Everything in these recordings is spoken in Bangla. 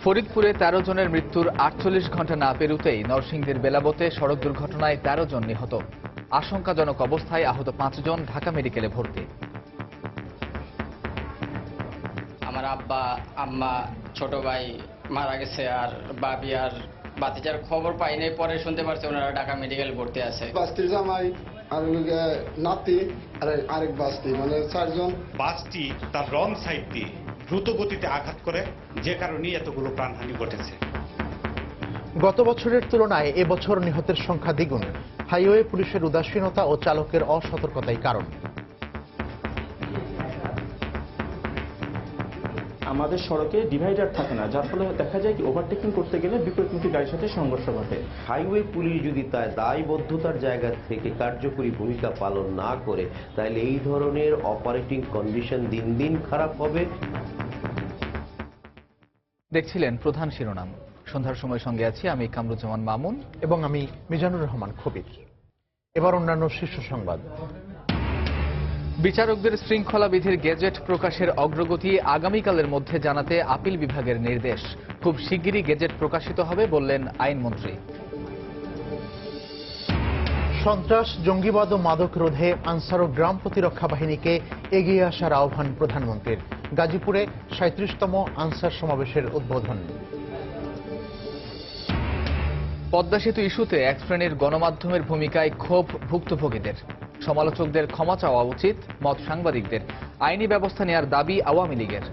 ফরিদপুরে ১৩ জনের মৃত্যুর ৪৮ ঘণ্টা না পেরোতেই নরসিংদীর বেলাবতে সড়ক দুর্ঘটনায় ১৩ জন নিহত। আশঙ্কাজনক অবস্থায় আহত ৫ জন ঢাকা মেডিকেলে ভর্তি। আমার আব্বা আম্মা ছোট ভাই মারা গেছে, আর বাবি আর বাতিজার খবর পাই নাই, পরে শুনতে পারছি ওনারা ঢাকা মেডিকেল ভর্তি আছে। বাস্তির জামাই আর নাতি আর আরেক বাস্তি, মানে 4 জন। বাসটি তার রং সাইড দিয়ে দ্রুত গতিতে আঘাত করে, যে কারণে এতগুলো প্রাণহানি ঘটেছে। গত বছরের তুলনায় এবছর নিহতের সংখ্যা দ্বিগুণ। হাইওয়ে পুলিশের উদাসীনতা ও চালকের অসতর্কতাই কারণ। আমাদের সড়কে ডিভাইডার থাকে না, যার ফলে দেখা যায় কি ওভারটেকিং করতে গেলে বিপরীতমুখী গাড়ির সাথে সংঘর্ষ ঘটে। হাইওয়ে পুলিশ যদি তার দায়বদ্ধতার জায়গা থেকে কার্যকরী ভূমিকা পালন না করে, তাহলে এই ধরনের অপারেটিং কন্ডিশন দিন দিন খারাপ হবে। দেখছিলেন প্রধান শিরোনাম। সন্ধ্যার সময় সঙ্গে আছি আমি কামরুজ্জামান মামুন এবং আমি মিজানুর রহমান খবির। এবার অন্যান্য শীর্ষ সংবাদ। বিচারকদের শৃঙ্খলা বিধির গেজেট প্রকাশের অগ্রগতি আগামীকালের মধ্যে জানাতে আপিল বিভাগের নির্দেশ। খুব শিগগিরই গেজেট প্রকাশিত হবে বললেন আইনমন্ত্রী। সন্ত্রাস, জঙ্গিবাদ ও মাদক রোধে আনসার ও গ্রাম প্রতিরক্ষা বাহিনীকে এগিয়ে আসার আহ্বান প্রধানমন্ত্রীর। গাজীপুরে ৩৭তম আনসার সমাবেশের উদ্বোধন। পদ্মা সেতু ইস্যুতে এক শ্রেণীর গণমাধ্যমের ভূমিকায় ক্ষোভ ভুক্তভোগীদের। সমালোচকদের ক্ষমা চাওয়া উচিত মত সাংবাদিকদের। আইনি ব্যবস্থা নেওয়ার দাবি আওয়ামী লীগের।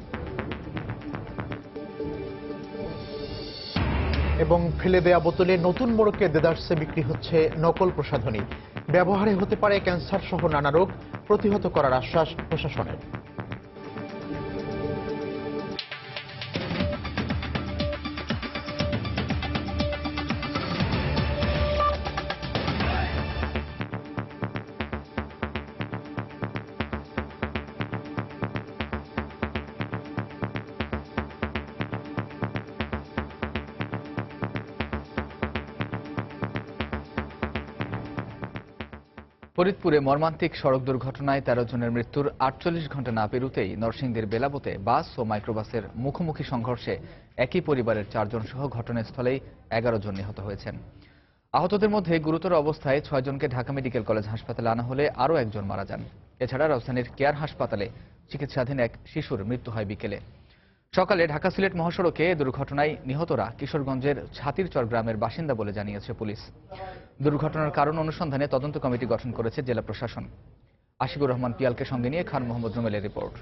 এবং ফেলে দেয়া বোতলে নতুন মোড়কে দেদারসে বিক্রি হচ্ছে নকল প্রসাধনী। ব্যবহারে হতে পারে ক্যান্সার সহ নানা রোগ, প্রতিহত করার আশ্বাস প্রশাসনের। ফরিদপুরে মর্মান্তিক সড়ক দুর্ঘটনায় ১৩ জনের মৃত্যুর ৪৮ ঘণ্টা না পেরোতেই নরসিংদীর বেলাবতে বাস ও মাইক্রোবাসের মুখোমুখি সংঘর্ষে একই পরিবারের ৪ জন সহ ঘটনাস্থলেই ১১ জন নিহত হয়েছেন। আহতদের মধ্যে গুরুতর অবস্থায় ৬ জনকে ঢাকা মেডিকেল কলেজ হাসপাতালে আনা হলে আরও একজন মারা যান। এছাড়া রাজধানীর কেয়ার হাসপাতালে চিকিৎসাধীন এক শিশুর মৃত্যু হয় বিকেলে। সকালে ঢাকা সিলেট মহাসড়কে দুর্ঘটনায় নিহতরা কিশোরগঞ্জের ছাতিরচর গ্রামের বাসিন্দা বলে জানিয়েছে পুলিশ। দুর্ঘটনার কারণ অনুসন্ধানে তদন্ত কমিটি গঠন করেছে জেলা প্রশাসন। আশিকুর রহমান পিয়ালকে সঙ্গে নিয়ে খান মোহাম্মদ রুমেলের রিপোর্ট।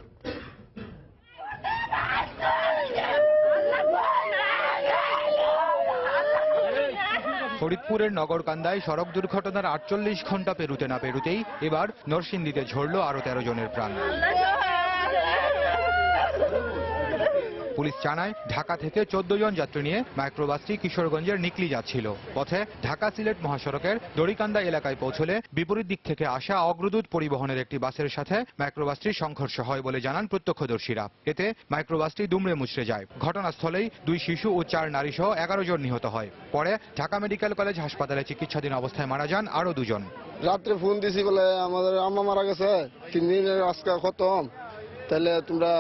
ফরিদপুরের নগরকান্দায় সড়ক দুর্ঘটনার ৪৮ ঘণ্টা পেরুতে না পেরুতেই এবার নরসিংদীতে ঝরল আরও ১৩ জনের প্রাণ। পুলিশ জানায়, ঢাকা থেকে ১৪ জন যাত্রী নিয়ে মাইক্রোবাসটি কিশোরগঞ্জের নিকলি যাচ্ছিল। পথে ঢাকা সিলেট মহাসড়কের দড়িকান্দা এলাকায় পৌঁছলে বিপরীত দিক থেকে আসা অগ্রদূত পরিবহনের একটি বাসের সাথে মাইক্রোবাসটির সংঘর্ষ হয় বলে জানান প্রত্যক্ষদর্শীরা। এতে মাইক্রোবাসটি দুমড়ে মুচড়ে যায়। ঘটনাস্থলেই 2 শিশু ও 4 নারী সহ 11 জন নিহত হয়। পরে ঢাকা মেডিকেল কলেজ হাসপাতালে চিকিৎসাধীন অবস্থায় মারা যান আরও 2 জন। রাত্রে ফোন দিছি বলে আমাদের আম্মা মারা গেছে, 3 দিনের আজকে খতম, তাহলে তোমরা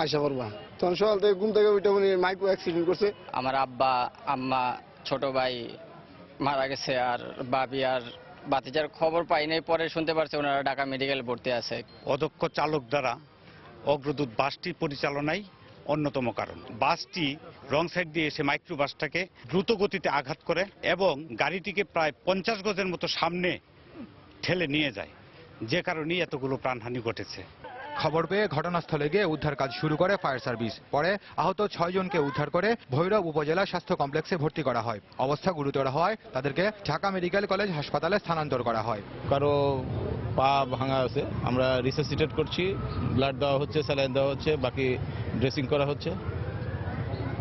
আইসা পারবা। তখন সকাল থেকে ঘুম থেকে উঠে উনি মাইক্রো অ্যাক্সিডেন্ট করছে। আমার আব্বা আম্মা ছোট ভাই মারা গেছে, আর বাবি আর বাতিজার খবর পাই নাই, পরে শুনতে পারছি ওনারা ঢাকা মেডিকেল ভর্তি আছে। অদক্ষ চালক দ্বারা অগ্রদূত বাসটি পরিচালনায় অন্যতম কারণ। বাসটি রং সাইড দিয়ে এসে মাইক্রোবাসটাকে দ্রুত গতিতে আঘাত করে এবং গাড়িটিকে প্রায় 50 গজের মতো সামনে ঠেলে নিয়ে যায়, যে কারণে এতগুলো প্রাণহানি ঘটেছে। খবর পেয়ে ঘটনাস্থলে গিয়ে উদ্ধার কাজ শুরু করে ফায়ার সার্ভিস। পরে আহত 6 জনকে উদ্ধার করে ভৈরব উপজেলা স্বাস্থ্য কমপ্লেক্সে ভর্তি করা হয়। অবস্থা গুরুতর হওয়ায় তাদেরকে ঢাকা মেডিকেল কলেজ হাসপাতালে স্থানান্তর করা হয়। কারো পা ভাঙা আছে, আমরা রিসাসিটেট করছি, ব্লাড দেওয়া হচ্ছে, স্যালাইন দেওয়া হচ্ছে, বাকি ড্রেসিং করা হচ্ছে।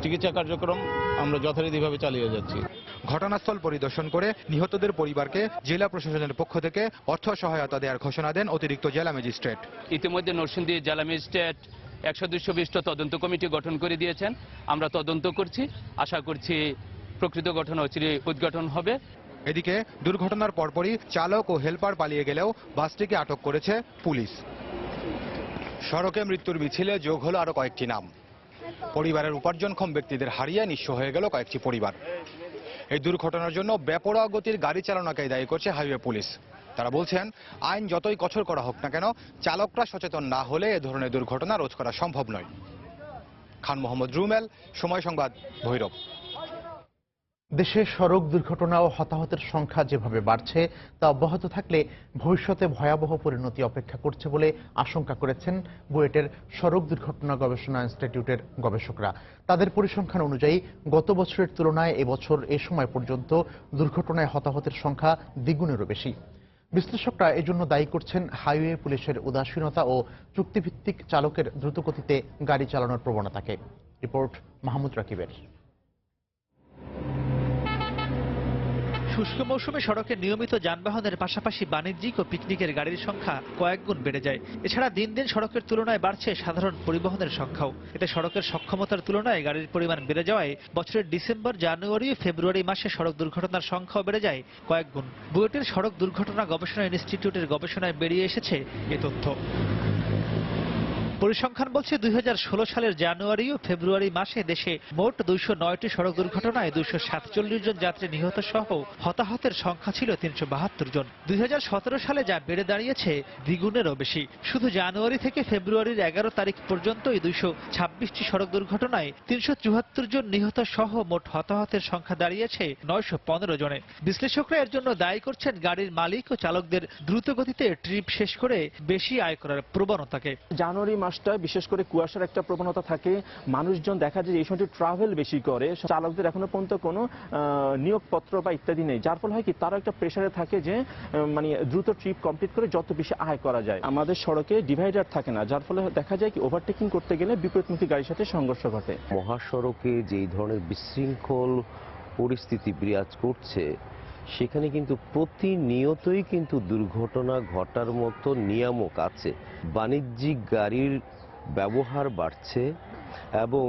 চিকিৎসা কার্যক্রম আমরা যথারীতিভাবে চালিয়ে যাচ্ছি। ঘটনাস্থল পরিদর্শন করে নিহতদের পরিবারকে জেলা প্রশাসনের পক্ষ থেকে অর্থ সহায়তা দেওয়ার ঘোষণা দেন অতিরিক্ত জেলা ম্যাজিস্ট্রেট। ইতিমধ্যে নরসিংদী জেলা ম্যাজিস্ট্রেট 100-220 তদন্ত কমিটি গঠন করে দিয়েছেন। আমরা তদন্ত করছি, আশা করছি প্রকৃত ঘটনা উদ্ঘাটন হবে। এদিকে দুর্ঘটনার পরপরই চালক ও হেলপার পালিয়ে গেলেও বাসটিকে আটক করেছে পুলিশ। সড়কে মৃত্যুর মিছিলে যোগ হলো আরো কয়েকটি নাম। পরিবারের উপার্জনক্ষম ব্যক্তিদের হারিয়ে নিঃস্ব হয়ে গেল কয়েকটি পরিবার। এই দুর্ঘটনার জন্য বেপরোয়া গতির গাড়ি চালনাকেই দায়ী করছে হাইওয়ে পুলিশ। তারা বলছেন, আইন যতই কঠোর করা হোক না কেন, চালকরা সচেতন না হলে এ ধরনের দুর্ঘটনা রোধ করা সম্ভব নয়। খান মোহাম্মদ রুমেল, সময় সংবাদ, ভৈরব। দেশে সড়ক দুর্ঘটনা ও হতাহতের সংখ্যা যেভাবে বাড়ছে তা অব্যাহত থাকলে ভবিষ্যতে ভয়াবহ পরিণতি অপেক্ষা করছে বলে আশঙ্কা করেছেন বুয়েটের সড়ক দুর্ঘটনা গবেষণা ইনস্টিটিউটের গবেষকরা। তাদের পরিসংখ্যান অনুযায়ী গত বছরের তুলনায় এবছর এ সময় পর্যন্ত দুর্ঘটনায় হতাহতের সংখ্যা দ্বিগুণেরও বেশি। বিশ্লেষকরা এজন্য দায়ী করছেন হাইওয়ে পুলিশের উদাসীনতা ও চুক্তিভিত্তিক চালকের দ্রুতগতিতে গাড়ি চালানোর প্রবণতাকে। রিপোর্ট মাহমুদ রাকিবের। শুষ্ক মৌসুমে সড়কে নিয়মিত যানবাহনের পাশাপাশি বাণিজ্যিক ও পিকনিকের গাড়ির সংখ্যা কয়েক গুণ বেড়ে যায়। এছাড়া দিন দিন সড়কের তুলনায় বাড়ছে সাধারণ পরিবহনের সংখ্যাও। এতে সড়কের সক্ষমতার তুলনায় গাড়ির পরিমাণ বেড়ে যাওয়ায় বছরের ডিসেম্বর, জানুয়ারি ও ফেব্রুয়ারি মাসে সড়ক দুর্ঘটনার সংখ্যাও বেড়ে যায় কয়েক গুণ। বুয়েটের সড়ক দুর্ঘটনা গবেষণা ইনস্টিটিউটের গবেষণায় বেরিয়ে এসেছে এ তথ্য। পরিসংখ্যান বলছে 2016 সালের জানুয়ারি ও ফেব্রুয়ারি মাসে দেশে মোট 209টি সড়ক দুর্ঘটনায় 247 জন যাত্রী নিহত সহ হতাহতের সংখ্যা ছিল 372 জন। 2017 সালে যা বেড়ে দাঁড়িয়েছে দ্বিগুণেরও বেশি। শুধু জানুয়ারি থেকে ফেব্রুয়ারির 11 তারিখ পর্যন্তই 226টি সড়ক দুর্ঘটনায় 374 জন নিহত সহ মোট হতাহতের সংখ্যা দাঁড়িয়েছে 915 জনে। বিশ্লেষকরা এর জন্য দায়ী করছেন গাড়ির মালিক ও চালকদের দ্রুত গতিতে ট্রিপ শেষ করে বেশি আয় করার প্রবণতাকে। জানুয়ারি মাসটা বিশেষ করে কুয়াশার একটা প্রবণতা থাকে, মানুষজন দেখা যায় এই সময়টি ট্রাভেল বেশি করে, চালকদের এখনো পর্যন্ত কোনো নিয়োগপত্র বা ইত্যাদি নেই, যার ফলে হয় কি তারা একটা প্রেসারে থাকে যে মানে দ্রুত ট্রিপ কমপ্লিট করে যত বেশি আয় করা যায়। আমাদের সড়কে ডিভাইডার থাকে না, যার ফলে দেখা যায় কি ওভারটেকিং করতে গেলে বিপরীতমুখী গাড়ির সাথে সংঘর্ষ ঘটে। মহাসড়কে যেই ধরনের বিশৃঙ্খল পরিস্থিতি বিরাজ করছে, সেখানে কিন্তু প্রতিনিয়তই কিন্তু দুর্ঘটনা ঘটার মতো নিয়ামক আছে। বাণিজ্যিক গাড়ির ব্যবহার বাড়ছে এবং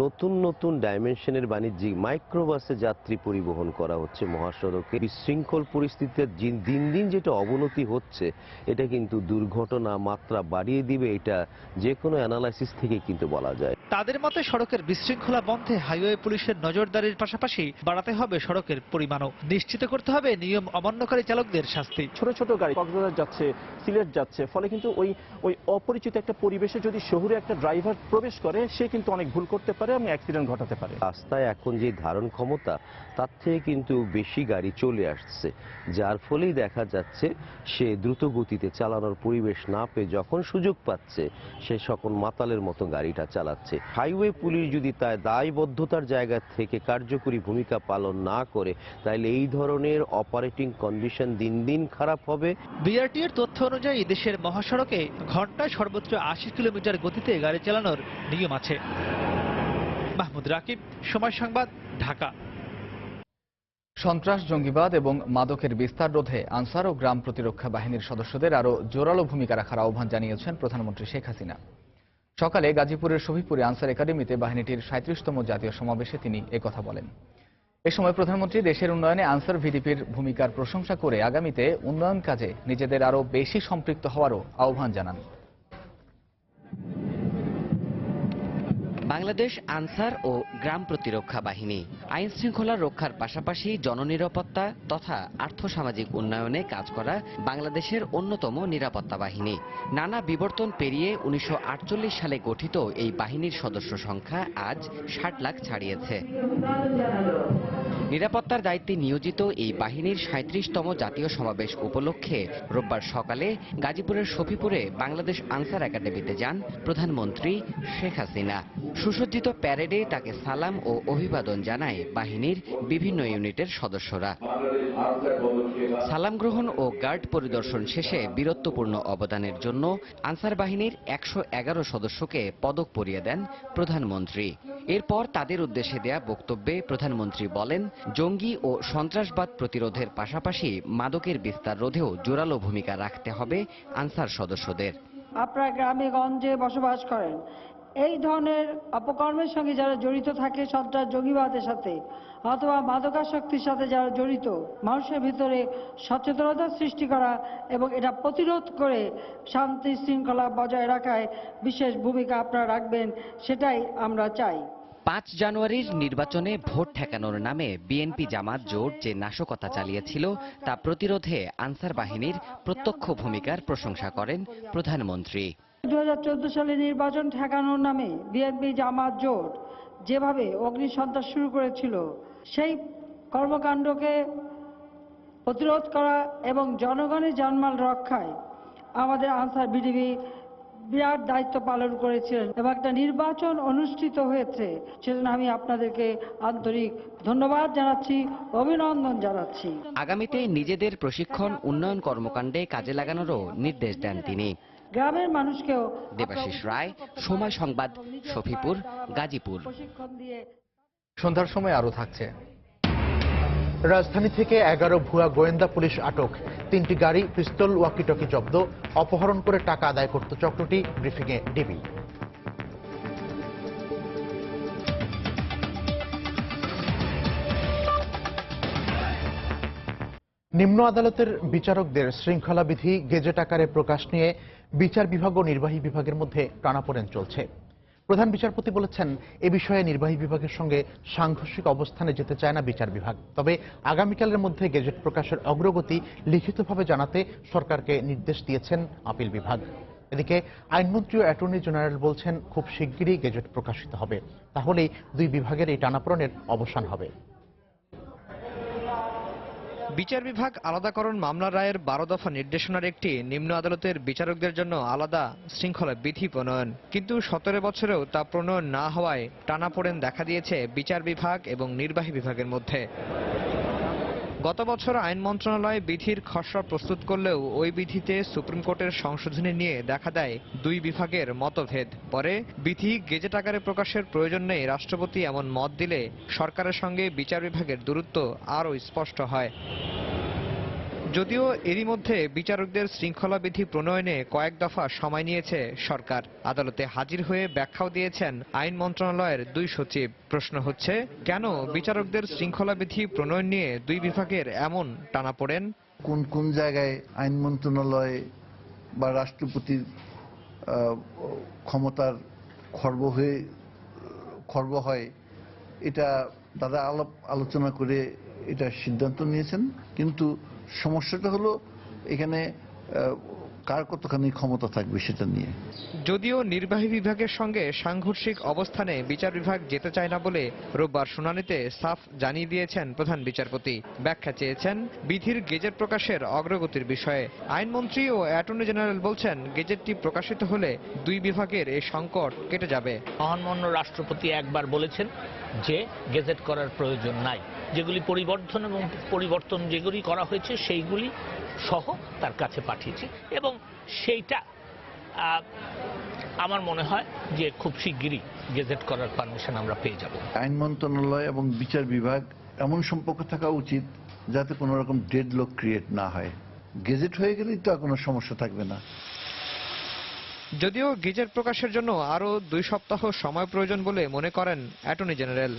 নতুন নতুন ডাইমেনশনের বাণিজ্যিক মাইক্রোবাসে যাত্রী পরিবহন করা হচ্ছে মহাসড়কে। বিশৃঙ্খল পরিস্থিতিতে দিন দিন যেটা অবনতি হচ্ছে, এটা কিন্তু দুর্ঘটনা মাত্রা বাড়িয়ে দিবে, এটা যে কোনো অ্যানালাইসিস থেকে কিন্তু বলা যায়। তাদের মতে সড়কের বিশৃঙ্খলা বন্ধে হাইওয়ে পুলিশের নজরদারির পাশাপাশি বাড়াতে হবে সড়কের পরিমাণও। নিশ্চিত করতে হবে নিয়ম অমান্যকারী চালকদের শাস্তি। ছোট ছোট গাড়ি কক্সবাজার যাচ্ছে, সিলেট যাচ্ছে, ফলে কিন্তু ওই অপরিচিত একটা পরিবেশে যদি শহুরে একটা ড্রাইভার প্রবেশ করে, সে কিন্তু অনেক ভুল করতে পারে এবং অ্যাক্সিডেন্ট ঘটাতে পারে। রাস্তায় এখন যে ধারণ ক্ষমতা, তার থেকে কিন্তু বেশি গাড়ি চলে আসছে, যার ফলেই দেখা যাচ্ছে সে দ্রুত গতিতে চালানোর পরিবেশ না পেয়ে যখন সুযোগ পাচ্ছে, সে সকল মাতালের মতো গাড়িটা চালাচ্ছে। হাইওয়ে পুলিশ যদি তার দায়বদ্ধতার জায়গা থেকে কার্যকরী ভূমিকা পালন না করে, তাহলে এই ধরনের অপারেটিং কন্ডিশন দিন দিন খারাপ হবে। বিআরটি এর তথ্য অনুযায়ী দেশের মহাসড়কে ঘন্টায় সর্বোচ্চ 80 কিলোমিটার গতিতে গাড়ি চালানোর নিয়ম আছে। মাহমুদ রাকিব, সময় সংবাদ, ঢাকা। সন্ত্রাস, জঙ্গিবাদ এবং মাদকের বিস্তার রোধে আনসার ও গ্রাম প্রতিরক্ষা বাহিনীর সদস্যদের আরও জোরালো ভূমিকা রাখার আহ্বান জানিয়েছেন প্রধানমন্ত্রী শেখ হাসিনা। সকালে গাজীপুরের শফিপুরে আনসার একাডেমিতে বাহিনীটির 37তম জাতীয় সমাবেশে তিনি একথা বলেন। এ সময় প্রধানমন্ত্রী দেশের উন্নয়নে আনসার ভিডিপির ভূমিকার প্রশংসা করে আগামীতে উন্নয়ন কাজে নিজেদের আরও বেশি সম্পৃক্ত হওয়ারও আহ্বান জানান। বাংলাদেশ আনসার ও গ্রাম প্রতিরক্ষা বাহিনী আইন শৃঙ্খলা রক্ষার পাশাপাশি জননিরাপত্তা তথা আর্থসামাজিক উন্নয়নে কাজ করা বাংলাদেশের অন্যতম নিরাপত্তা বাহিনী। নানা বিবর্তন পেরিয়ে 1948 সালে গঠিত এই বাহিনীর সদস্য সংখ্যা আজ 60 লাখ ছাড়িয়েছে। নিরাপত্তার দায়িত্বে নিয়োজিত এই বাহিনীর 37তম জাতীয় সমাবেশ উপলক্ষে রোববার সকালে গাজীপুরের শফিপুরে বাংলাদেশ আনসার একাডেমিতে যান প্রধানমন্ত্রী শেখ হাসিনা। সুসজ্জিত প্যারেডে তাকে সালাম ও অভিবাদন জানায় বাহিনীর বিভিন্ন ইউনিটের সদস্যরা। সালাম গ্রহণ ও গার্ড পরিদর্শন শেষে বীরত্বপূর্ণ অবদানের জন্য আনসার বাহিনীর 111 সদস্যকে পদক পরিয়ে দেন প্রধানমন্ত্রী। এরপর তাদের উদ্দেশ্যে দেয়া বক্তব্যে প্রধানমন্ত্রী বলেন, জঙ্গি ও সন্ত্রাসবাদ প্রতিরোধের পাশাপাশি মাদকের বিস্তার রোধেও জোরালো ভূমিকা রাখতে হবে আনসার সদস্যদের। আপনারা গ্রামে গঞ্জে বসবাস করেন, এই ধরনের অপকর্মের সঙ্গে যারা জড়িত থাকে, সন্ত্রাস জঙ্গিবাদের সাথে অথবা মাদকাসক্তির সাথে যারা জড়িত, মানুষের ভিতরে সচেতনতা সৃষ্টি করা এবং এটা প্রতিরোধ করে শান্তি শৃঙ্খলা বজায় রাখায় বিশেষ ভূমিকা আপনারা রাখবেন, সেটাই আমরা চাই। 5 জানুয়ারির নির্বাচনে ভোট ঠেকানোর নামে বিএনপি জামাত জোট যে নাশকতা চালিয়েছিল তা প্রতিরোধে আনসার বাহিনীর প্রত্যক্ষ ভূমিকার প্রশংসা করেন প্রধানমন্ত্রী। 2014 সালে নির্বাচন ঠেকানোর নামে বিএনপি জামাত জোট যেভাবে অগ্নিসন্ত্রাস শুরু করেছিল, সেই কর্মকাণ্ডকে প্রতিরোধ করা এবং জনগণের জানমাল রক্ষায় আমাদের আনসার বিডিবি বিরাট দায়িত্ব পালন করেছিলেন এবং একটা নির্বাচন অনুষ্ঠিত হয়েছে। সেজন্য আমি আপনাদেরকে আন্তরিক ধন্যবাদ জানাচ্ছি, অভিনন্দন জানাচ্ছি। আগামীতে নিজেদের প্রশিক্ষণ উন্নয়ন কর্মকাণ্ডে কাজে লাগানোরও নির্দেশ দেন তিনি। গ্রামের মানুষকেও। দেবাশিস রায়, সময় সংবাদ, শফিপুর, গাজীপুর। সন্ধ্যার সময় আরও থাকছে। রাজধানী থেকে 11 ভুয়া গোয়েন্দা পুলিশ আটক, 3টি গাড়ি, পিস্তল, ওয়াকিটকি জব্দ, অপহরণ করে টাকা আদায় করত চক্রটি, ব্রিফিংয়ে ডিবি। নিম্ন আদালতের বিচারকদের শৃঙ্খলা বিধি গেজেট আকারে প্রকাশ নিয়ে বিচার বিভাগ ও নির্বাহী বিভাগের মধ্যে টানাপোড়েন চলছে। প্রধান বিচারপতি বলেছেন, এ বিষয়ে নির্বাহী বিভাগের সঙ্গে সাংঘর্ষিক অবস্থানে যেতে চায় না বিচার বিভাগ, তবে আগামীকালের মধ্যে গেজেট প্রকাশের অগ্রগতি লিখিতভাবে জানাতে সরকারকে নির্দেশ দিয়েছেন আপিল বিভাগ। এদিকে আইনমন্ত্রী ও অ্যাটর্নি জেনারেল বলছেন, খুব শিগগিরই গেজেট প্রকাশিত হবে, তাহলেই দুই বিভাগের এই টানাপোড়েনের অবসান হবে। বিচার বিভাগ আলাদাকরণ মামলার রায়ের 12 দফা নির্দেশনার একটি নিম্ন আদালতের বিচারকদের জন্য আলাদা শৃঙ্খলা বিধি প্রণয়ন, কিন্তু 17 বছরেও তা প্রণয়ন না হওয়ায় টানাপোড়েন দেখা দিয়েছে বিচার বিভাগ এবং নির্বাহী বিভাগের মধ্যে। গত বছর আইন মন্ত্রণালয় বিধির খসড়া প্রস্তুত করলেও ওই বিধিতে সুপ্রিম কোর্টের সংশোধনী নিয়ে দেখা দেয় দুই বিভাগের মতভেদ। পরে বিধি গেজেট আকারে প্রকাশের প্রয়োজন নেই রাষ্ট্রপতি এমন মত দিলে সরকারের সঙ্গে বিচার বিভাগের দূরত্ব আরও স্পষ্ট হয়। যদিও এরই মধ্যে বিচারকদের শৃঙ্খলা বিধি প্রণয়নে কয়েক দফা সময় নিয়েছে সরকার। আদালতে হাজির হয়ে ব্যাখ্যাও দিয়েছেন আইন মন্ত্রণালয়ের দুই সচিব। প্রশ্ন হচ্ছে, কেন বিচারকদের শৃঙ্খলা বিধি প্রণয়ন নিয়ে দুই বিভাগের এমন টানাপোড়েন? কোন কোন জায়গায় আইন মন্ত্রণালয় বা রাষ্ট্রপতির ক্ষমতার খর্ব হয়, এটা তারা আলোচনা করে এটা সিদ্ধান্ত নিয়েছেন, কিন্তু সমস্যাটা হলো এখানে কার কতখানি ক্ষমতা থাকবে সেটা নিয়ে। যদিও নির্বাহী বিভাগের সঙ্গে সাংঘর্ষিক অবস্থানে বিচার বিভাগ যেতে চায় না বলে রোববার শুনানিতে সাফ জানিয়ে দিয়েছেন প্রধান বিচারপতি। ব্যাখ্যা চেয়েছেন বিধির গেজেট প্রকাশের অগ্রগতির বিষয়ে। আইনমন্ত্রী ও অ্যাটর্নি জেনারেল বলছেন, গেজেটটি প্রকাশিত হলে দুই বিভাগের এই সংকট কেটে যাবে। মহামান্য রাষ্ট্রপতি একবার বলেছেন যে গেজেট করার প্রয়োজন নাই, যেগুলি পরিবর্তন যেগুলি করা হয়েছে সেইগুলি সহ তার কাছে পাঠিয়েছি এবং সেইটা আমার মনে হয় যে খুব শিগগিরই গেজেট করার পারমিশন আমরা পেয়ে যাব। আইন মন্ত্রণালয় এবং বিচার বিভাগ এমন সম্পর্ক থাকা উচিত যাতে কোনো রকম ডেডলক ক্রিয়েট না হয়। গেজেট হয়ে গেলেই তো আর কোনো সমস্যা থাকবে না। যদিও গেজেট প্রকাশের জন্য আরও 2 সপ্তাহ সময় প্রয়োজন বলে মনে করেন অ্যাটর্নি জেনারেল।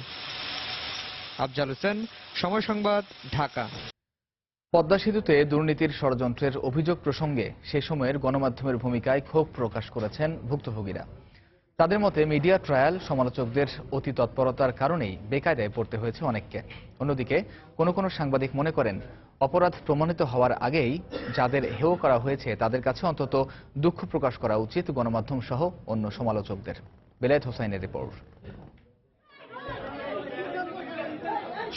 আফজাল হোসেন, সময় সংবাদ, ঢাকা। পদ্মা সেতুতে দুর্নীতির ষড়যন্ত্রের অভিযোগ প্রসঙ্গে সে সময়ের গণমাধ্যমের ভূমিকায় ক্ষোভ প্রকাশ করেছেন ভুক্তভোগীরা। তাদের মতে মিডিয়া ট্রায়াল সমালোচকদের অতি তৎপরতার কারণেই বেকায়দায় পড়তে হয়েছে অনেককে। অন্যদিকে কোনো সাংবাদিক মনে করেন, অপরাধ প্রমাণিত হওয়ার আগেই যাদের হেয় করা হয়েছে তাদের কাছে অন্তত দুঃখ প্রকাশ করা উচিত গণমাধ্যম সহ অন্য সমালোচকদের। বেলায়েত হোসাইনের রিপোর্ট।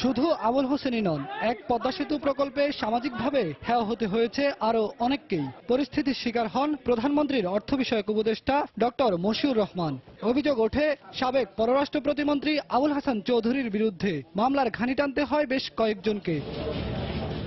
শুধু আবুল হোসেনই নন, এক পদ্মা সেতু প্রকল্পে সামাজিকভাবে হেয় হতে হয়েছে আরও অনেককেই। পরিস্থিতির শিকার হন প্রধানমন্ত্রীর অর্থ বিষয়ক উপদেষ্টা ডক্টর মশিউর রহমান। অভিযোগ ওঠে সাবেক পররাষ্ট্র প্রতিমন্ত্রী আবুল হাসান চৌধুরীর বিরুদ্ধে। মামলার ঘানি টানতে হয় বেশ কয়েকজনকে।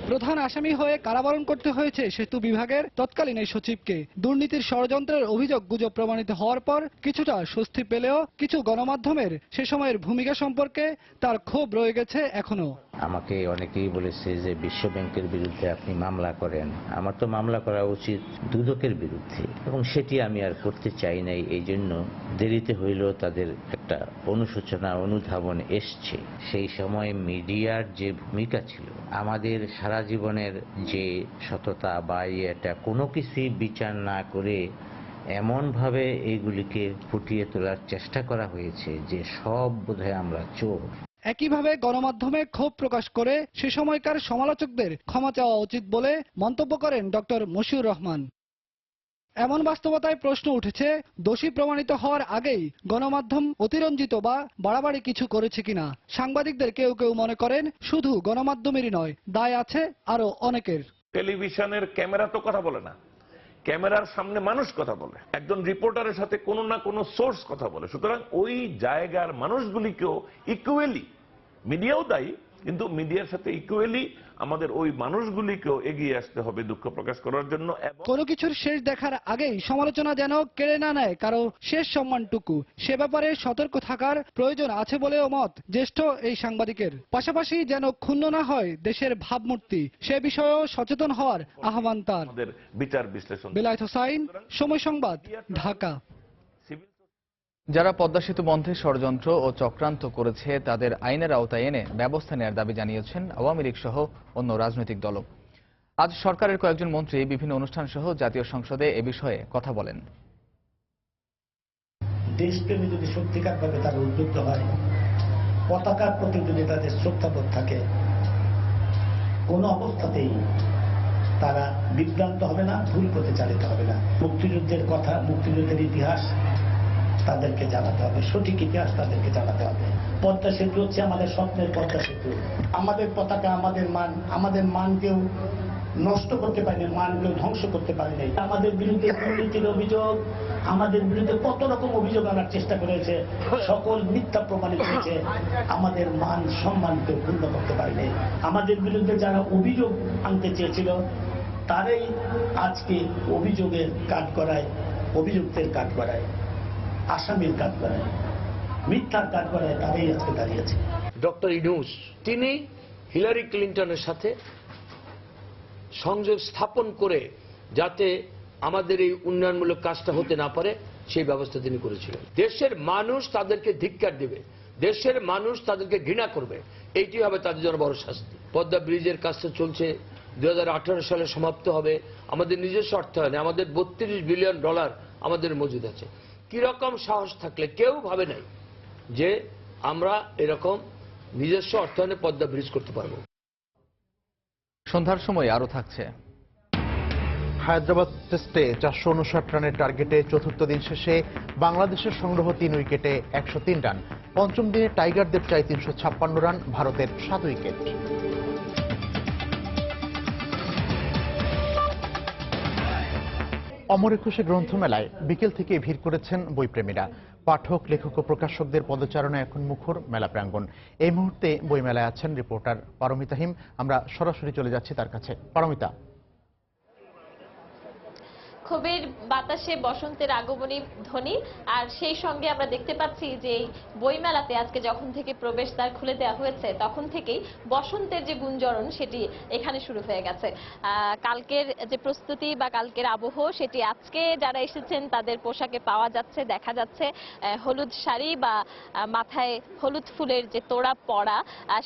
প্রধান আসামি হয়ে কারাবরণ করতে হয়েছে সেতু বিভাগের তৎকালীন এই সচিবকে। দুর্নীতির ষড়যন্ত্রের অভিযোগ গুজব প্রমাণিত হওয়ার পর কিছুটা স্বস্তি পেলেও কিছু গণমাধ্যমের সে সময়ের ভূমিকা সম্পর্কে তার ক্ষোভ রয়ে গেছে এখনো। আমাকে অনেকেই বলেছে যে বিশ্ব ব্যাংকের বিরুদ্ধে আপনি মামলা করেন। আমার তো মামলা করা উচিত দুদকের বিরুদ্ধে, এবং সেটি আমি আর করতে চাই নাই। এই জন্য দেরিতে হইলেও তাদের একটা অনুশোচনা অনুধাবন এসছে। সেই সময় মিডিয়ার যে ভূমিকা ছিল, আমাদের সারা জীবনের যে সততা বা এটা কোনো কিছুই বিচার না করে এমনভাবে এইগুলিকে ফুটিয়ে তোলার চেষ্টা করা হয়েছে যে সব বোধহয় আমরা চোর। একইভাবে গণমাধ্যমে ক্ষোভ প্রকাশ করে সে সময়কার সমালোচকদের ক্ষমা চাওয়া উচিত বলে মন্তব্য করেন ডক্টর মশিউর রহমান। এমন বাস্তবতায় প্রশ্ন উঠেছে, দোষী প্রমাণিত হওয়ার আগেই গণমাধ্যম অতিরঞ্জিত বা বাড়াবাড়ি কিছু করেছে কিনা। সাংবাদিকদের কেউ কেউ মনে করেন শুধু গণমাধ্যমেরই নয়, দায় আছে আরো অনেকের। টেলিভিশনের ক্যামেরা তো কথা বলে না, ক্যামেরার সামনে মানুষ কথা বলে, একজন রিপোর্টারের সাথে কোনো না কোনো সোর্স কথা বলে। সুতরাং ওই জায়গার মানুষগুলিকেও ইকুয়ালি, মিডিয়াও দায়ী, কিন্তু মিডিয়ার সাথে ইকুয়ালি আমাদের ওই মানুষগুলিকেও এগিয়ে আসতে হবে দুঃখ প্রকাশ করার জন্য। কোনো কিছুর শেষ দেখার আগেই সমালোচনা যেন কেড়ে না নেয় কারো শেষ সম্মানটুকু, সে ব্যাপারে সতর্ক থাকার প্রয়োজন আছে বলেও মত জ্যেষ্ঠ এই সাংবাদিকের। পাশাপাশি যেন ক্ষুণ্ণ না হয় দেশের ভাবমূর্তি, সে বিষয়েও সচেতন হওয়ার আহ্বান তার। বিচার বিশ্লেষণ। বেলায়েত হোসাইন, সময় সংবাদ, ঢাকা। যারা পদ্মা সেতু বন্ধে ষড়যন্ত্র ও চক্রান্ত করেছে তাদের আইনের আওতায় এনে ব্যবস্থা নেওয়ার দাবি জানিয়েছেন আওয়ামী লীগ সহ অন্য রাজনৈতিক দলও। আজ সরকারের কয়েকজন মন্ত্রী বিভিন্ন অনুষ্ঠান সহ জাতীয় সংসদে এ বিষয়ে কথা বলেন। দেশপ্রেমী যদি সত্যিকারভাবে তারা উদ্বুদ্ধ হয়, পতাকার প্রতি যদি তাদের শ্রদ্ধাবোধ থাকে, কোনো অবস্থাতেই তারা বিভ্রান্ত হবে না, ভুল পথে চালিত হবে না। মুক্তিযুদ্ধের কথা, মুক্তিযুদ্ধের ইতিহাস তাদেরকে জানাতে হবে, সঠিক ইতিহাস তাদেরকে জানাতে হবে। পদ্মা সেতু হচ্ছে আমাদের স্বপ্নের পদ্মা সেতু। আমাদের পতাকা, আমাদের মানকেও নষ্ট করতে পারেনি, মানকেও ধ্বংস করতে পারেনি। আমাদের বিরুদ্ধে দুর্নীতির অভিযোগ, আমাদের বিরুদ্ধে কত রকম অভিযোগ আনার চেষ্টা করেছে, সকল মিথ্যা প্রমাণিত হয়েছে। আমাদের মান সম্মানকে পূর্ণ করতে পারেনি। আমাদের বিরুদ্ধে যারা অভিযোগ আনতে চেয়েছিল তারাই আজকে অভিযোগের কাঠগড়ায়, অভিযুক্তের কাঠগড়ায়, আসামির কাঠগড়ায়, মিথ্যার কাঠগড়ায় তারাই আজকে দাঁড়িয়েছে। ডক্টর ইউনূস তিনি হিলারি ক্লিন্টনের সাথে সংযোগ স্থাপন করে যাতে আমাদের এই উন্নয়নমূলক কাজটা হতে না পারে সেই ব্যবস্থা তিনি করেছিলেন। দেশের মানুষ তাদেরকে ধিক্কার দেবে, দেশের মানুষ তাদেরকে ঘৃণা করবে, এইটি হবে তাদের জন্য বড় শাস্তি। পদ্মা ব্রিজের কাজটা চলছে, 2018 সালে সমাপ্ত হবে। আমাদের নিজস্ব অর্থায়নে আমাদের $32 বিলিয়ন আমাদের মজুদ আছে। কিরকম সাহস থাকলে কেউ ভাবে নাই যে আমরা এরকম নিজস্ব অর্থায়নে পদ্মা ব্রিজ করতে পারবো। সন্ধ্যার সময় আরো থাকছে। হায়দ্রাবাদ টেস্টে 459 রানের টার্গেটে চতুর্থ দিন শেষে বাংলাদেশের সংগ্রহ 3 উইকেটে 103 রান। পঞ্চম দিনে টাইগারদের চাই 356 রান, ভারতের 7 উইকেট। অমর একুশে গ্রন্থমেলায় বিকেল থেকে ভিড় করেছেন বইপ্রেমীরা। পাঠক, লেখক ও প্রকাশকদের পদচারণায় এখন মুখর মেলা প্রাঙ্গণ। এই মুহূর্তে বইমেলায় আছেন রিপোর্টার পারমিতা হিম। আমরা সরাসরি চলে যাচ্ছি তার কাছে। পারমিতা, ক্ষোভের বাতাসে বসন্তের আগমনী ধ্বনি, আর সেই সঙ্গে আমরা দেখতে পাচ্ছি যে এই বইমেলাতে আজকে যখন থেকে প্রবেশদ্বার খুলে দেওয়া হয়েছে তখন থেকেই বসন্তের যে গুঞ্জরণ সেটি এখানে শুরু হয়ে গেছে। কালকের যে প্রস্তুতি বা কালকের আবহ সেটি আজকে যারা এসেছেন তাদের পোশাকে পাওয়া যাচ্ছে, দেখা যাচ্ছে হলুদ শাড়ি বা মাথায় হলুদ ফুলের যে তোড়া পরা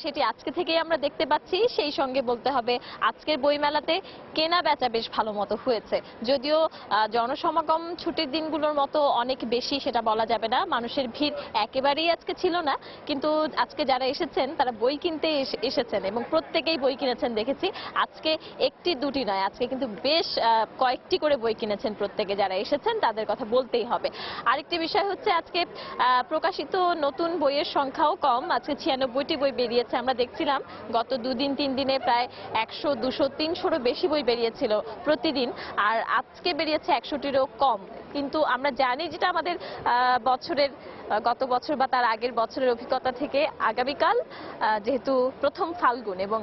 সেটি আজকে থেকেই আমরা দেখতে পাচ্ছি। সেই সঙ্গে বলতে হবে আজকের বইমেলাতে কেনা বেচা বেশ ভালো মতো হয়েছে, যদিও জনসমাগম ছুটির দিনগুলোর মতো অনেক বেশি সেটা বলা যাবে না, মানুষের ভিড় একেবারেই আজকে ছিল না, কিন্তু আজকে যারা এসেছেন তারা বই কিনতে এসেছেন এবং প্রত্যেকেই বই কিনেছেন দেখেছি। আজকে একটি দুটি নয়, আজকে কিন্তু বেশ কয়েকটি করে বই কিনেছেন প্রত্যেকে যারা এসেছেন, তাদের কথা বলতেই হবে। আরেকটি বিষয় হচ্ছে আজকে প্রকাশিত নতুন বইয়ের সংখ্যাও কম। আজকে 96টি বই বেরিয়েছে। আমরা দেখছিলাম গত 2 দিন 3 দিনে প্রায় 100, 200, 300-রও বেশি বই বেরিয়েছিল প্রতিদিন, আর আজকে বেরিয়েছে 100টিরও কম। কিন্তু আমরা জানি যেটা আমাদের গত বছর বা তার আগের বছরের অভিজ্ঞতা থেকে আগামীকাল যেহেতু প্রথম ফাল্গুন এবং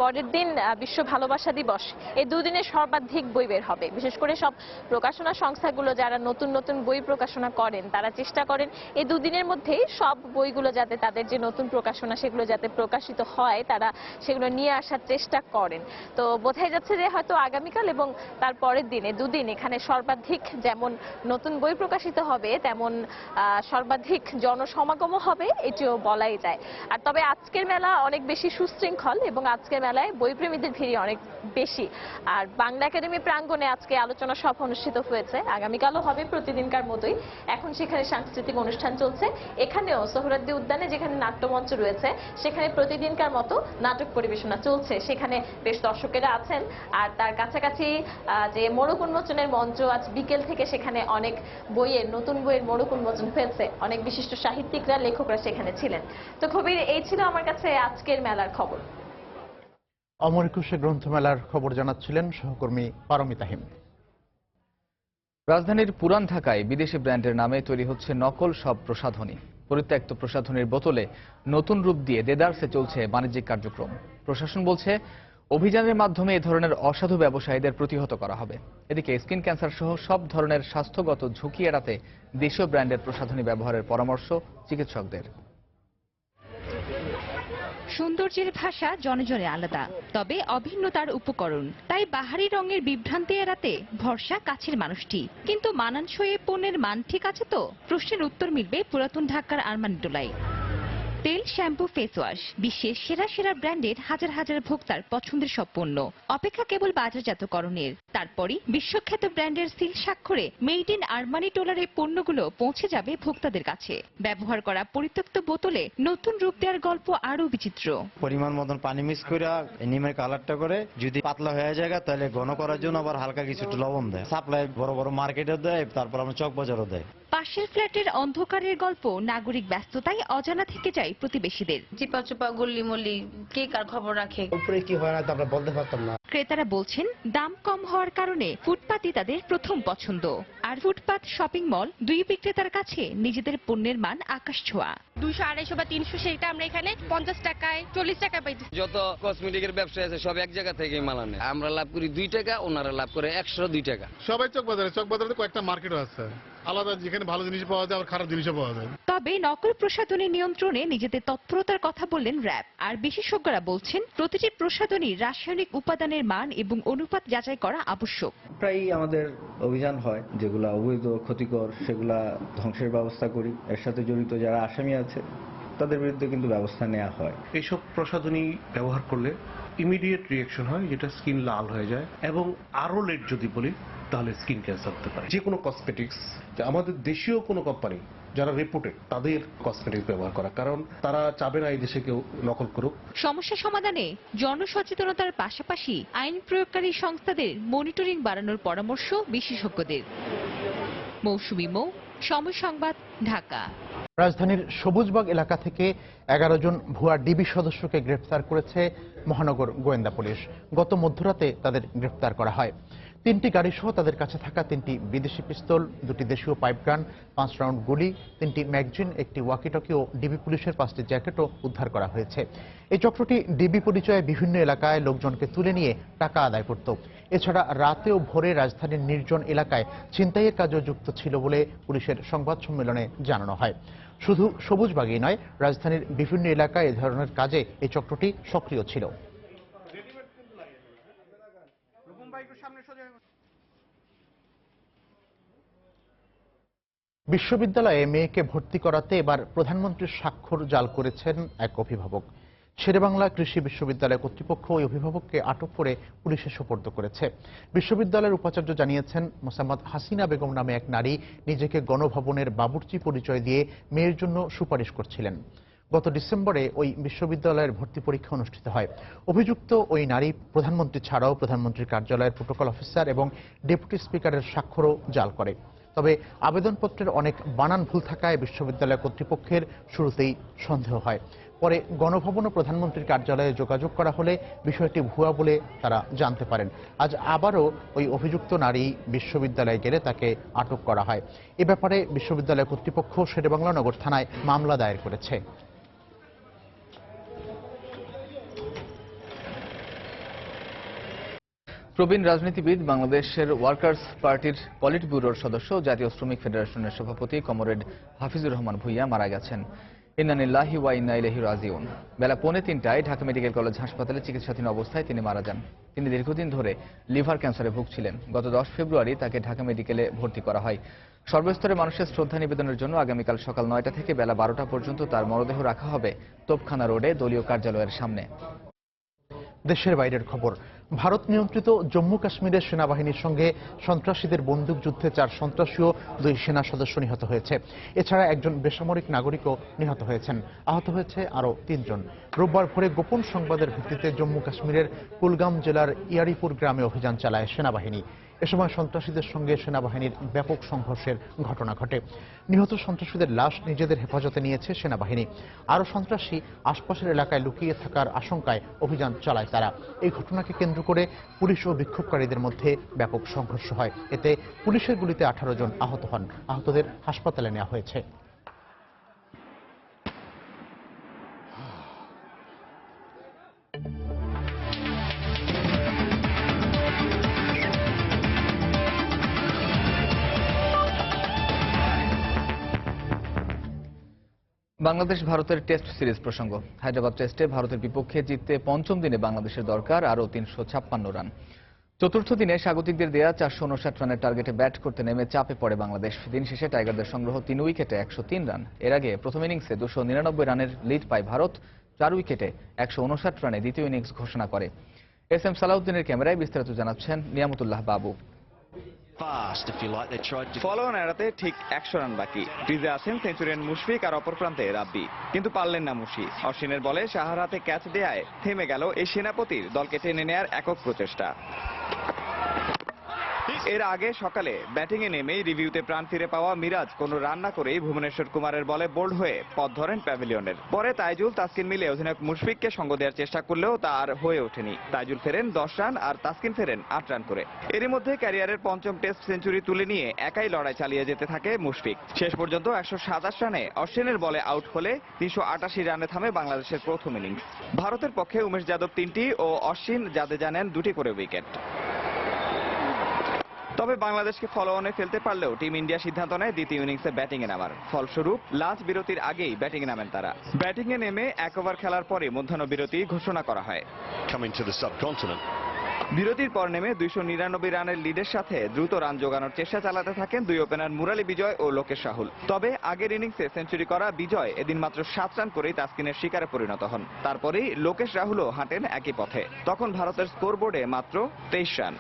পরের দিন বিশ্ব ভালোবাসা দিবস, এই দুদিনে সর্বাধিক বই বের হবে। বিশেষ করে সব প্রকাশনা সংস্থাগুলো যারা নতুন নতুন বই প্রকাশনা করেন তারা চেষ্টা করেন এই দুদিনের মধ্যেই সব বইগুলো যাতে তাদের যে নতুন প্রকাশনা সেগুলো যাতে প্রকাশিত হয়, তারা সেগুলো নিয়ে আসার চেষ্টা করেন। তো বোঝাই যাচ্ছে যে হয়তো আগামীকাল এবং তার পরের দিনে দুদিন এখানে সর্বাধিক যেমন নতুন বই প্রকাশিত হবে তেমন সর্বাধিক জনসমাগমও হবে, এটিও বলাই যায়। আর তবে আজকের মেলা অনেক বেশি সুশৃঙ্খল এবং আজকের মেলায় বইপ্রেমীদের ভিড় অনেক বেশি। আর বাংলা একাডেমি প্রাঙ্গণে আজকে আলোচনা সভা অনুষ্ঠিত হয়েছে, আগামীকালও হবে প্রতিদিনকার মতোই। এখন সেখানে সাংস্কৃতিক অনুষ্ঠান চলছে। এখানেও সোহরাওয়ার্দী উদ্যানে যেখানে নাট্যমঞ্চ রয়েছে সেখানে প্রতিদিনকার মতো নাটক পরিবেশনা চলছে। সেখানে বেশ দর্শকেরা আছেন। আর তার কাছাকাছি যে মোড়ক উন্মোচনের মঞ্চ, আজ বিকেল থেকে সেখানে অনেক নতুন বইয়ের মোড়ক উন্মোচন হয়েছে। অনেক বিশিষ্ট সাহিত্যিকরা, লেখকরা সেখানে ছিলেন। তো কবির, এই ছিল আমার কাছে আজকের মেলার খবর। অমর একুশে গ্রন্থমেলার খবর জানাচ্ছিলেন সহকর্মী পারমিতা হিম। রাজধানীর পুরান ঢাকায় বিদেশি ব্র্যান্ডের নামে তৈরি হচ্ছে নকল সব প্রসাধনী। পরিত্যক্ত প্রসাধনীর বোতলে নতুন রূপ দিয়ে দেদারসে চলছে বাণিজ্যিক কার্যক্রম। প্রশাসন বলছে অভিযানের মাধ্যমে এ ধরনের অসাধু ব্যবসায়ীদের প্রতিহত করা হবে। এদিকে স্কিন ক্যান্সার সহ সব ধরনের স্বাস্থ্যগত ঝুঁকি এড়াতে দেশীয় ব্র্যান্ডের প্রসাধনী ব্যবহারের পরামর্শ চিকিৎসকদের। সৌন্দর্যের ভাষা জনে জনে আলাদা, তবে অভিন্ন তার উপকরণ। তাই বাহারি রঙের বিভ্রান্তি এড়াতে ভরসা কাছের মানুষটি। কিন্তু মানানসই পণ্যের মান ঠিক আছে তো? প্রশ্নের উত্তর মিলবে পুরাতন ঢাকার আরমানি টোলায়। তেল, শ্যাম্পু, ফেস ওয়াশ, বিশ্বের সেরা সেরা ব্র্যান্ডের হাজার হাজার ভোক্তার পছন্দের সব পণ্য। অপেক্ষা কেবল বাজারজাতকরণের। তারপরই বিশ্বখ্যাত ব্র্যান্ডের সিল স্বাক্ষরে মেড ইন আরমানি টোলার এই পণ্যগুলো পৌঁছে যাবে ভোক্তাদের কাছে। ব্যবহার করা পরিত্যক্ত বোতলে নতুন রূপ দেওয়ার গল্প আরো বিচিত্র। পরিমাণ মতন পানি মিক্স করে নিমের কালারটা করে যদি পাতলা হয়ে যায় তাহলে ঘন করার জন্য আবার হালকা কিছু লবণ দেয়। সাপ্লাই বড় বড় মার্কেটে দেয়, তারপর আমরা চক বাজারও দেয়। পাশের ফ্ল্যাটের অন্ধকারের গল্প নাগরিক ব্যস্ততায় অজানা থেকে যায় প্রতিবেশীদের। চিপা চুপা গল্লি মল্লি কে কার খবর রাখে, উপরে কি হয় না আমরা বলতে পারতাম না। ক্রেতারা বলছেন দাম কম হওয়ার কারণে ফুটপাতই তাদের প্রথম পছন্দ। আর ফুটপাত শপিং মল দুই বিক্রেতার কাছে নিজেদের পণ্যের মান আকাশ ছোঁয়া। 200, 250 বা 300 সেটা আমরা এখানে 50 টাকায় 40 টাকায় পাইতেছি। যত কসমেটিকের ব্যবসা আছে সব এক জায়গা থেকে মাল আনে। আমরা লাভ করি 2 টাকা, ওনারা লাভ করে 102 টাকা। সবাই চক বাজারে কয়েকটা মার্কেটও আছে আলাদা, যেখানে ভালো জিনিস পাওয়া যায় আর খারাপ জিনিসও পাওয়া যায়। তবে নকল প্রসাধনী নিয়ন্ত্রণে নিজেদের তৎপরতার কথা বললেন র্যাব। আর বিশেষজ্ঞরা বলছেন প্রতিটি প্রসাধনী রাসায়নিক উপাদানের মান এবং অনুপাত যাচাই করা আবশ্যক। প্রায় আমাদের অভিযান হয়, যেগুলা অবৈধ ক্ষতিকর সেগুলা ধ্বংসের ব্যবস্থা করি। এর সাথে জড়িত যারা আসামি আছে তাদের বিরুদ্ধে কিন্তু ব্যবস্থা নেওয়া হয়। এইসব প্রসাধনী ব্যবহার করলে ইমিডিয়েট রিঅ্যাকশন হয়, যেটা স্কিন লাল হয়ে যায়, এবং আরো লেট যদি বলি তাহলে স্কিন ক্যান্সার হতে পারে। যে কোনো কসমেটিক্স, আমাদের দেশীয় কোনো কোম্পানি যারা রিপোর্টেড তাদের কসমেটিক্স ব্যবহার করা, কারণ তারা চাবে না এই দেশে কেউ নকল করুক। সমস্যা সমাধানে জনসচেতনতার পাশাপাশি আইন প্রয়োগকারী সংস্থাদের মনিটরিং বাড়ানোর পরামর্শ বিশেষজ্ঞদের। মৌসুমী মৌ, সময় সংবাদ, ঢাকা। রাজধানীর সবুজবাগ এলাকা থেকে 11 জন ভুয়া ডিবি সদস্যকে গ্রেফতার করেছে মহানগর গোয়েন্দা পুলিশ। গত মধ্যরাতে তাদের গ্রেফতার করা হয়। 3টি গাড়ি সহ তাদের কাছে থাকা 3টি বিদেশি পিস্তল, 2টি দেশীয় পাইপগান, 5 রাউন্ড গুলি, 3টি ম্যাগজিন, একটি ওয়াকিটকি ও ডিবি পুলিশের 5টি জ্যাকেটও উদ্ধার করা হয়েছে। এই চক্রটি ডিবি পরিচয়ে বিভিন্ন এলাকায় লোকজনকে তুলে নিয়ে টাকা আদায় করত। এছাড়া রাতে ও ভোরে রাজধানীর নির্জন এলাকায় ছিনতাইয়ের কাজও যুক্ত ছিল বলে পুলিশের সংবাদ সম্মেলনে জানানো হয়। শুধু সবুজবাগই নয়, রাজধানীর বিভিন্ন এলাকায় এ ধরনের কাজে এই চক্রটি সক্রিয় ছিল। বিশ্ববিদ্যালয়ে মেয়েকে ভর্তি করাতে এবার প্রধানমন্ত্রীর স্বাক্ষর জাল করেছেন এক অভিভাবক। শেরেবাংলা কৃষি বিশ্ববিদ্যালয় কর্তৃপক্ষ ওই অভিভাবককে আটক করে পুলিশে সোপর্দ করেছে। বিশ্ববিদ্যালয়ের উপাচার্য জানিয়েছেন, মোসাম্মদ হাসিনা বেগম নামে এক নারী নিজেকে গণভবনের বাবুর্চি পরিচয় দিয়ে মেয়ের জন্য সুপারিশ করছিলেন। গত ডিসেম্বরে ওই বিশ্ববিদ্যালয়ের ভর্তি পরীক্ষা অনুষ্ঠিত হয়। অভিযুক্ত ওই নারী প্রধানমন্ত্রী ছাড়াও প্রধানমন্ত্রীর কার্যালয়ের প্রোটোকল অফিসার এবং ডেপুটি স্পিকারের স্বাক্ষরও জাল করে। তবে আবেদনপত্রের অনেক বানান ভুল থাকায় বিশ্ববিদ্যালয় কর্তৃপক্ষের শুরুতেই সন্দেহ হয়। পরে গণভবন ও প্রধানমন্ত্রীর কার্যালয়ে যোগাযোগ করা হলে বিষয়টি ভুয়া বলে তারা জানতে পারেন। আজ আবারও ওই অভিযুক্ত নারী বিশ্ববিদ্যালয়ে গেলে তাকে আটক করা হয়। এ ব্যাপারে বিশ্ববিদ্যালয় কর্তৃপক্ষ শেরেবাংলা নগর থানায় মামলা দায়ের করেছে। প্রবীণ রাজনীতিবিদ, বাংলাদেশের ওয়ার্কার্স পার্টির পলিট ব্যুরোর সদস্য, জাতীয় শ্রমিক ফেডারেশনের সভাপতি কমরেড হাফিজুর রহমান ভূঁইয়া মারা গেছেন। ইন্না লিল্লাহি ওয়া ইন্না ইলাইহি রাজিউন। বেলা 2:45টায় ঢাকা মেডিকেল কলেজ হাসপাতালে চিকিৎসাধীন অবস্থায় তিনি মারা যান। তিনি দীর্ঘদিন ধরে লিভার ক্যান্সারে ভুগছিলেন। গত 10 ফেব্রুয়ারি তাকে ঢাকা মেডিকেলে ভর্তি করা হয়। সর্বস্তরের মানুষের শ্রদ্ধা নিবেদনের জন্য আগামীকাল সকাল 9টা থেকে বেলা 12টা পর্যন্ত তার মরদেহ রাখা হবে তোপখানা রোডে দলীয় কার্যালয়ের সামনে। দেশের বাইরের খবর। ভারত নিয়ন্ত্রিত জম্মু কাশ্মীরের সেনাবাহিনীর সঙ্গে সন্ত্রাসীদের বন্দুকযুদ্ধে 4 সন্ত্রাসী ও 2 সেনা সদস্য নিহত হয়েছে। এছাড়া একজন বেসামরিক নাগরিকও নিহত হয়েছেন। আহত হয়েছে আরও 3 জন। রোববার ভোরে গোপন সংবাদের ভিত্তিতে জম্মু কাশ্মীরের কুলগাম জেলার ইয়ারিপুর গ্রামে অভিযান চালায় সেনাবাহিনী। এ সময় সন্ত্রাসীদের সঙ্গে সেনাবাহিনীর ব্যাপক সংঘর্ষের ঘটনা ঘটে। নিহত সন্ত্রাসীদের লাশ নিজেদের হেফাজতে নিয়েছে সেনাবাহিনী। আরও সন্ত্রাসী আশপাশের এলাকায় লুকিয়ে থাকার আশঙ্কায় অভিযান চালায় তারা। এই ঘটনাকে কেন্দ্র করে পুলিশ ও বিক্ষোভকারীদের মধ্যে ব্যাপক সংঘর্ষ হয়। এতে পুলিশের গুলিতে 18 জন আহত হন। আহতদের হাসপাতালে নেওয়া হয়েছে। বাংলাদেশ ভারতের টেস্ট সিরিজ প্রসঙ্গ। হায়দ্রাবাদ টেস্টে ভারতের বিপক্ষে জিততে পঞ্চম দিনে বাংলাদেশের দরকার আরও 356 রান। চতুর্থ দিনে স্বাগতিকদের দেয়া 459 রানের টার্গেটে ব্যাট করতে নেমে চাপে পড়ে বাংলাদেশ। দিন শেষে টাইগারদের সংগ্রহ 3 উইকেটে 103 রান। এর আগে প্রথম ইনিংসে 299 রানের লিড পায় ভারত। 4 উইকেটে 159 রানে দ্বিতীয় ইনিংস ঘোষণা করে। এস.এম. সালাউদ্দিনের ক্যামেরায় বিস্তারিত জানাচ্ছেন নিয়ামতুল্লাহ বাবু। ফলো এড়াতে ঠিক 100 রান বাকি। ক্রিজে আছেন সেঞ্চুরিয়ান মুশফিক আর অপর প্রান্তে রাব্বি, কিন্তু পারলেন না মুশি। অশ্বিনের বলে সাহার হাতে ক্যাচ দেয়ায় থেমে গেল এই সেনাপতির দলকে টেনে নেয়ার একক প্রচেষ্টা। এর আগে সকালে ব্যাটিংয়ে নেমেই রিভিউতে প্রাণ ফিরে পাওয়া মিরাজ কোনো রান না করেই ভুবনেশ্বর কুমারের বলে বোল্ড হয়ে পথ ধরেন প্যাভিলিয়নের। পরে তাইজুল তাসকিন মিলে অধিনায়ক মুশফিককে সঙ্গ দেওয়ার চেষ্টা করলেও তা আর হয়ে ওঠেনি। তাইজুল ফেরেন 10 রান আর তাসকিন ফেরেন 8 রান করে। এরই মধ্যে ক্যারিয়ারের পঞ্চম টেস্ট সেঞ্চুরি তুলে নিয়ে একাই লড়াই চালিয়ে যেতে থাকে মুশফিক। শেষ পর্যন্ত 127 রানে অশ্বিনের বলে আউট হলে 388 রানে থামে বাংলাদেশের প্রথম ইনিংস। ভারতের পক্ষে উমেশ যাদব 3টি ও অশ্বিন জাদেজা নেন 2টি করে উইকেট। তবে বাংলাদেশকে ফলো অনে ফেলতে পারলেও টিম ইন্ডিয়া সিদ্ধান্ত নেয় দ্বিতীয় ইনিংসে ব্যাটিংয়ে নামার। ফলস্বরূপ লাঞ্চ বিরতির আগেই ব্যাটিংয়ে নামেন তারা। ব্যাটিংয়ে নেমে 1 ওভার খেলার পরে মধ্যাহ্ন বিরতি ঘোষণা করা হয়। বিরতির পর নেমে 299 রানের লিডের সাথে দ্রুত রান জোগানোর চেষ্টা চালাতে থাকেন 2 ওপেনার মুরালি বিজয় ও লোকেশ রাহুল। তবে আগের ইনিংসে সেঞ্চুরি করা বিজয় এদিন মাত্র 7 রান করেই তাসকিনের শিকারে পরিণত হন। তারপরেই লোকেশ রাহুলও হাঁটেন একই পথে। তখন ভারতের স্কোরবোর্ডে মাত্র 23 রান।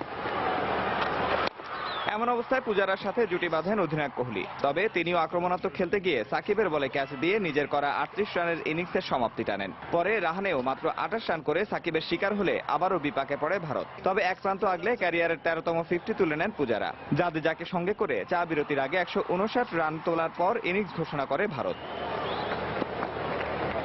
এমন অবস্থায় পূজারার সাথে জুটি বাঁধেন অধিনায়ক কোহলি। তবে তিনিও আক্রমণাত্মক খেলতে গিয়ে সাকিবের বলে ক্যাচ দিয়ে নিজের করা 38 রানের ইনিংসের সমাপ্তি টানেন। পরে রাহানেও মাত্র 28 রান করে সাকিবের শিকার হলে আবারও বিপাকে পড়ে ভারত। তবে এক প্রান্ত আগলে ক্যারিয়ারের 13তম 50 তুলে নেন পূজারা। জাদেজাকে সঙ্গে করে চা বিরতির আগে 159 রান তোলার পর ইনিংস ঘোষণা করে ভারত।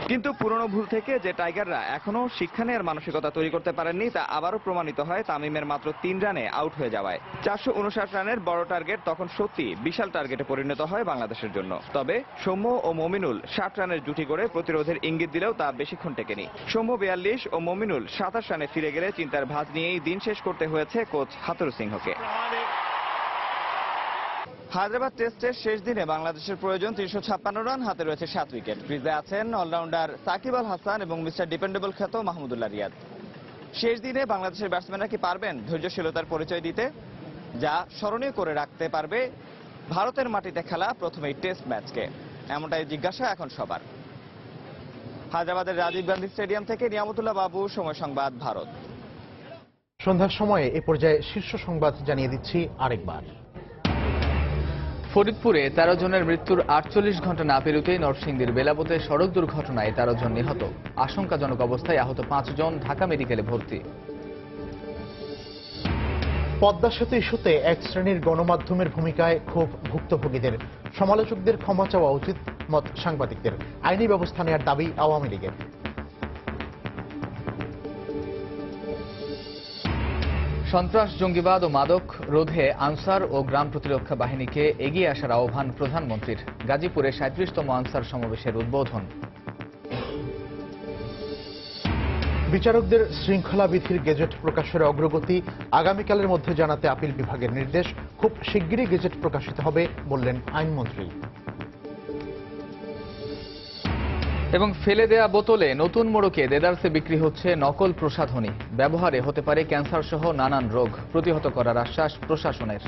কিন্তু পুরনো ভুল থেকে যে টাইগাররা এখনো শিক্ষা নেওয়ার মানসিকতা তৈরি করতে পারেননি তা আবারও প্রমাণিত হয় তামিমের মাত্র 3 রানে আউট হয়ে যাওয়ায়। 459 রানের বড় টার্গেট তখন সত্যি বিশাল টার্গেটে পরিণত হয় বাংলাদেশের জন্য। তবে সৌম্য ও মমিনুল 60 রানের জুটি করে প্রতিরোধের ইঙ্গিত দিলেও তা বেশিক্ষণ টেকেনি। সৌম্য 42 ও মমিনুল 27 রানে ফিরে গেলে চিন্তার ভাঁজ নিয়েই দিন শেষ করতে হয়েছে কোচ হাতুরু সিংহকে। হায়দ্রাবাদ টেস্টের শেষ দিনে বাংলাদেশের প্রয়োজন 356 রান, হাতে রয়েছে 7 উইকেট। ক্রিজে আছেন অলরাউন্ডার সাকিব আল হাসান এবং মিস্টার ডিপেন্ডেবল খ্যাত মাহমুদুল্লাহ রিয়াদ। শেষ দিনে বাংলাদেশের ব্যাটসম্যানরা কি পারবেন ধৈর্যশীলতার পরিচয় দিতে, যা স্মরণীয় করে রাখতে পারবে ভারতের মাটিতে খেলা প্রথম এই টেস্ট ম্যাচকে? এমনটাই জিজ্ঞাসা এখন সবার। হায়দ্রাবাদের রাজীব গান্ধী স্টেডিয়াম থেকে নিয়ামতুল্লাহ বাবু, সময় সংবাদ, ভারত। সন্ধ্যার সময়ে এ পর্যায়ে শীর্ষ সংবাদ জানিয়ে দিচ্ছি আরেকবার। ফরিদপুরে 13 জনের মৃত্যুর 48 ঘন্টা না পেরোতেই নরসিংদীর বেলাবতে সড়ক দুর্ঘটনায় 13 জন নিহত। আশঙ্কাজনক অবস্থায় আহত 5 জন ঢাকা মেডিকেলে ভর্তি। পদ্মা সেতু ইস্যুতে এক শ্রেণীর গণমাধ্যমের ভূমিকায় ক্ষোভ ভুক্তভোগীদের। সমালোচকদের ক্ষমা চাওয়া উচিত মত সাংবাদিকদের। আইনি ব্যবস্থা নেওয়ার দাবি আওয়ামী লীগের। সন্ত্রাস, জঙ্গিবাদ ও মাদক রোধে আনসার ও গ্রাম প্রতিরক্ষা বাহিনীকে এগিয়ে আসার আহ্বান প্রধানমন্ত্রীর। গাজীপুরে 37তম আনসার সমাবেশের উদ্বোধন। বিচারকদের শৃঙ্খলা বিধির গেজেট প্রকাশের অগ্রগতি আগামীকালের মধ্যে জানাতে আপিল বিভাগের নির্দেশ। খুব শিগগিরই গেজেট প্রকাশিত হবে বললেন আইনমন্ত্রী। এবং ফেলে দেয়া বোতলে নতুন মোড়কে দেদারসে বিক্রি হচ্ছে নকল প্রসাধনী। ব্যবহারে হতে পারে ক্যান্সার সহ নানান রোগ। প্রতিহত করার আশ্বাস প্রশাসনের।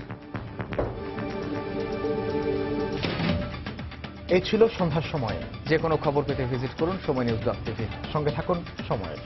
এই ছিল সন্ধ্যার সময়। যে কোনো খবর পেতে ভিজিট করুন সময় নিউজ.tv। সঙ্গে থাকুন সময়ের।